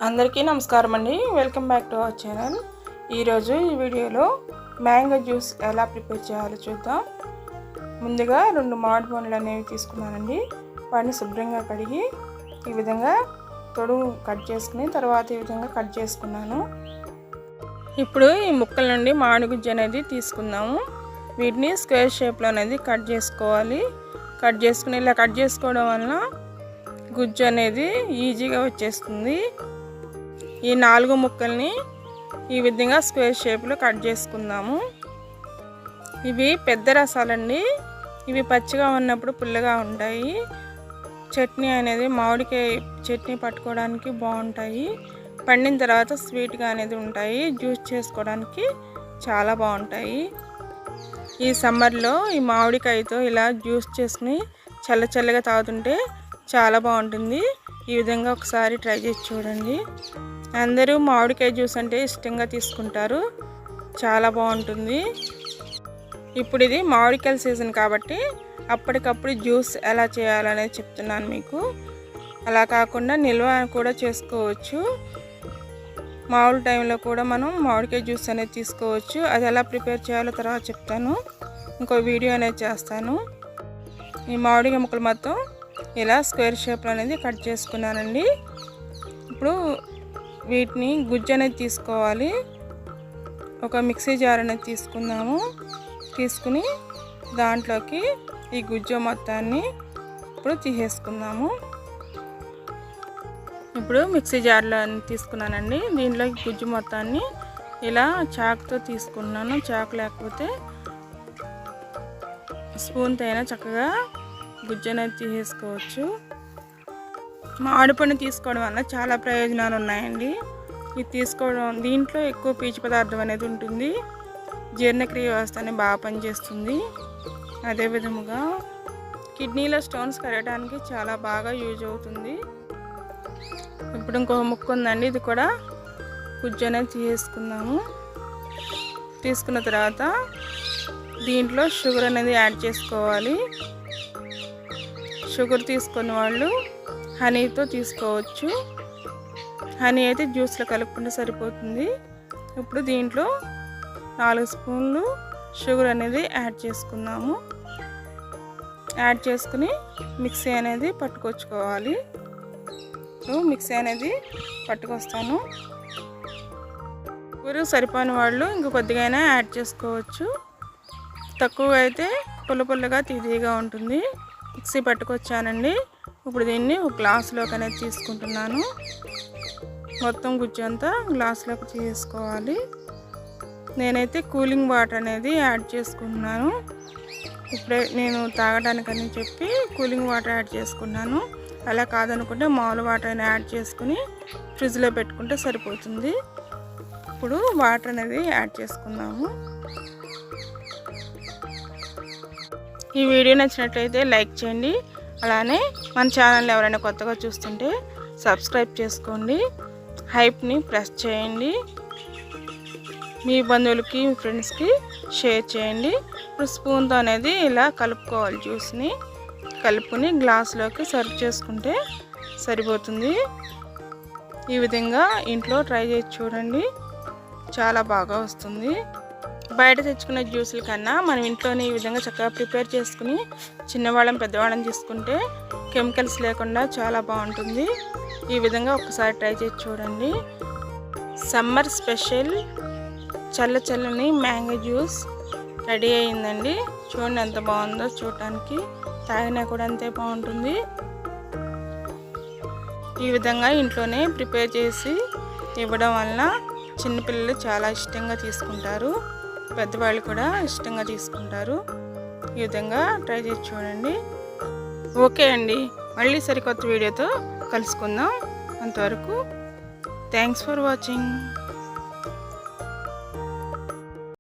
అందరికీ నమస్కారం అండి. Welcome back to our channel. ఈరోజు ఈ వీడియోలో మ్యాంగో జ్యూస్ ఎలా ప్రిపేర్ చేయాలో చూద్దాం. ముందుగా 2 మామిడి పండ్లు అనేవి తీసుకున్నానండి. వాటిని శుభ్రంగా కడిగి ఈ విధంగా తొడుగు కట్ చేసుకుని తర్వాత ఈ విధంగా కట్ చేసుకున్నాను. ఇప్పుడు ఈ ముక్కల నుండి మామిడి గుజ్జు అనేది తీసుకుందాము. వీటిని స్క్వేర్ షేప్లో అనేది కట్ చేసుకోవాలి. కట్ చేసుకుని ఇలా కట్ చేసుకోవడం వలన గుజ్జు అనేది ఈజీగా వచ్చేస్తుంది. ఈ 4 ముక్కల్ని ఈ విధంగా స్క్వేర్ షేప్లో కట్ చేసుకుందాము. ఇవి పెద్ద రసాలండి. ఇవి పచ్చిగా ఉన్నప్పుడు పుల్లగా ఉంటాయి. చట్నీ అనేది మామిడికాయ చట్నీ పట్టుకోవడానికి బాగుంటాయి. పండిన తర్వాత స్వీట్గా అనేది ఉంటాయి. జ్యూస్ చేసుకోవడానికి చాలా బాగుంటాయి. ఈ సమ్మర్లో ఈ మామిడికాయతో ఇలా జ్యూస్ చేసుకుని చల్లగా తాగుతుంటే చాలా బాగుంటుంది. ఈ విధంగా ఒకసారి ట్రై చేసి చూడండి. అందరూ మామిడికాయ జ్యూస్ అంటే ఇష్టంగా తీసుకుంటారు. చాలా బాగుంటుంది. ఇప్పుడు ఇది మామిడికాయల సీజన్ కాబట్టి అప్పటికప్పుడు జ్యూస్ ఎలా చేయాలనేది చెప్తున్నాను మీకు. అలా కాకుండా నిల్వ కూడా చేసుకోవచ్చు. మామూలు టైంలో కూడా మనం మామిడికాయ జ్యూస్ అనేది తీసుకోవచ్చు. అది ఎలా ప్రిపేర్ చేయాలో తర్వాత చెప్తాను. ఇంకో వీడియో అనేది చేస్తాను. ఈ మామిడికాయ ముక్కలు మొత్తం ఇలా స్క్వేర్ షేప్లో అనేది కట్ చేసుకున్నానండి. ఇప్పుడు వీటిని గుజ్జు అనేది తీసుకోవాలి. ఒక మిక్సీ జార్ అనేది తీసుకుందాము. తీసుకుని దాంట్లోకి ఈ గుజ్జు మొత్తాన్ని ఇప్పుడు తీసేసుకుందాము. ఇప్పుడు మిక్సీ జార్లో తీసుకున్నానండి. దీంట్లోకి గుజ్జు మొత్తాన్ని ఇలా చాకుతో తీసుకున్నాను. చాకు లేకపోతే స్పూన్తో అయినా చక్కగా గుజ్జు అనేది తీసేసుకోవచ్చు. మామిడి పండు తీసుకోవడం వల్ల చాలా ప్రయోజనాలు ఉన్నాయండి. ఇది తీసుకోవడం దీంట్లో ఎక్కువ పీచు పదార్థం అనేది ఉంటుంది. జీర్ణక్రియ వ్యవస్థని బాగా పనిచేస్తుంది. అదే విధముగా కిడ్నీలో స్టోన్స్ కరగడానికి చాలా బాగా యూజ్ అవుతుంది. ఇప్పుడు ఇంకొక ముక్క ఉందండి. ఇది కూడా గుజ్జు అనేది తీసేసుకుందాము. తీసుకున్న తర్వాత దీంట్లో షుగర్ అనేది యాడ్ చేసుకోవాలి. షుగర్ తీసుకున్న వాళ్ళు హనీతో తీసుకోవచ్చు. హనీ అయితే జ్యూస్లో కలుపుకుంటే సరిపోతుంది. ఇప్పుడు దీంట్లో 4 స్పూన్లు షుగర్ అనేది యాడ్ చేసుకుందాము. యాడ్ చేసుకుని మిక్సీ అనేది పట్టుకొచ్చుకోవాలి. మిక్సీ అనేది పట్టుకొస్తాను. షుగర్ సరిపోని వాళ్ళు ఇంక కొద్దిగా యాడ్ చేసుకోవచ్చు. తక్కువగా అయితే పుల్లగా తీయగా ఉంటుంది. మిక్సీ పట్టుకొచ్చానండి. ఇప్పుడు దీన్ని ఒక గ్లాసులోకి అనేది తీసుకుంటున్నాను. మొత్తం గుజ్జు అంతా గ్లాసులోకి తీసుకోవాలి. నేనైతే కూలింగ్ వాటర్ అనేది యాడ్ చేసుకుంటున్నాను. ఇప్పుడే నేను తాగడానికని చెప్పి కూలింగ్ వాటర్ యాడ్ చేసుకున్నాను. అలా కాదనుకుంటే మామూలు వాటర్ అయినా యాడ్ చేసుకుని ఫ్రిడ్జ్లో పెట్టుకుంటే సరిపోతుంది. ఇప్పుడు వాటర్ అనేది యాడ్ చేసుకుందాము. ఈ వీడియో నచ్చినట్లయితే లైక్ చేయండి. అలానే మన ఛానల్ ఎవరైనా కొత్తగా చూస్తుంటే సబ్స్క్రైబ్ చేసుకోండి. హైప్ని ప్రెస్ చేయండి. మీ బంధువులకి మీ ఫ్రెండ్స్కి షేర్ చేయండి. ఇప్పుడు స్పూన్తో అనేది ఇలా కలుపుకోవాలి. జ్యూస్ని కలుపుకొని గ్లాసులోకి సర్వ్ చేసుకుంటే సరిపోతుంది. ఈ విధంగా ఇంట్లో ట్రై చేసి చూడండి. చాలా బాగా వస్తుంది. బయట తెచ్చుకునే జ్యూసుల కన్నా మనం ఇంట్లోనే ఈ విధంగా చక్కగా ప్రిపేర్ చేసుకుని చిన్నవాళ్ళం పెద్దవాళ్ళని తీసుకుంటే కెమికల్స్ లేకుండా చాలా బాగుంటుంది. ఈ విధంగా ఒకసారి ట్రై చేసి చూడండి. సమ్మర్ స్పెషల్ చల్లని మ్యాంగో జ్యూస్ రెడీ అయిందండి. చూడండి ఎంత బాగుందో. చూడటానికి తాగినా కూడా అంతే బాగుంటుంది. ఈ విధంగా ఇంట్లోనే ప్రిపేర్ చేసి ఇవ్వడం వలన చిన్నపిల్లలు చాలా ఇష్టంగా తీసుకుంటారు. పెద్దవాళ్ళు కూడా ఇష్టంగా తీసుకుంటారు. ఈ విధంగా ట్రై చేసి చూడండి. ఓకే అండి, మళ్ళీ సరికొత్త వీడియోతో కలుసుకుందాం. అంతవరకు థ్యాంక్స్ ఫర్ వాచింగ్.